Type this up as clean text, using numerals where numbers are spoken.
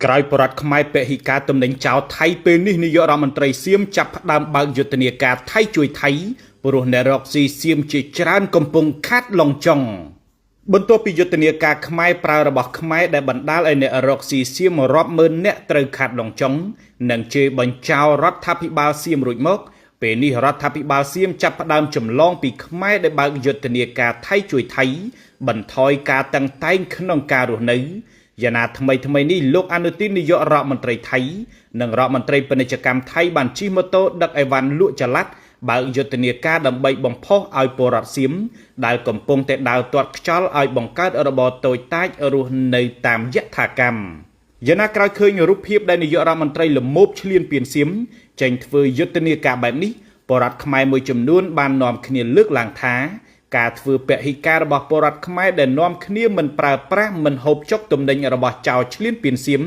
ក្រោយបរដ្ឋខ្មែរពហិការតំណែងចៅថៃពេលនេះនាយករដ្ឋមន្ត្រីសៀមចាប់ផ្ដើមបើកយុទ្ធនាការថៃជួយថៃព្រោះអ្នករកស៊ីសៀមជាច្រើនកំពុងខាត់ឡងចុងបន្ទាប់ពីយុទ្ធនាការខ្មែរប្រើរបស់ខ្មែរដែលបណ្ដាលឲ្យអ្នករកស៊ីសៀមរាប់ម៉ឺនអ្នកត្រូវខាត់ឡងចុងនិងជេរបញ្ចោលរដ្ឋាភិបាលសៀមរួចមកពេលនេះរដ្ឋាភិបាលសៀមចាប់ផ្ដើមចម្លងពីខ្មែរដែលបើកយុទ្ធនាការថៃជួយថៃបន្ថយការតាំងតែងក្នុងការរស់នៅយ៉ាងណាថ្មីនេះលោកអនុទាននាយករដ្ឋមន្ត្រីថៃនិងរដ្ឋមន្ត្រីពាណិជ្ជកម្មថៃបានជិះម៉ូតូដឹកអីវ៉ាន់លក់ចល័តបើកយុទ្ធនាការដើម្បីបំផុសឲ្យពលរដ្ឋសៀមដែលកំពុងតែដើរទាត់ខ្យល់ឲ្យបង្កើតរបបតូចតាចរស់នៅតាមយថាកម្មយ៉ាងណាក្រោយឃើញរូបភាពដែលនាយករដ្ឋមន្ត្រីលមោបឈ្លានពានសៀមចេញធ្វើយុទ្ធនាការបែបនេះពលរដ្ឋខ្មែរមួយចំនួនបាននាំគ្នាលើកឡើងថាការធ្វើពហិការរបស់ពលរដ្ឋខ្មែរដែលនាំគ្នាមិនប្រើប្រាស់មិនហូបចុកទំនិញរបស់ចៅឈ្លានពានសៀម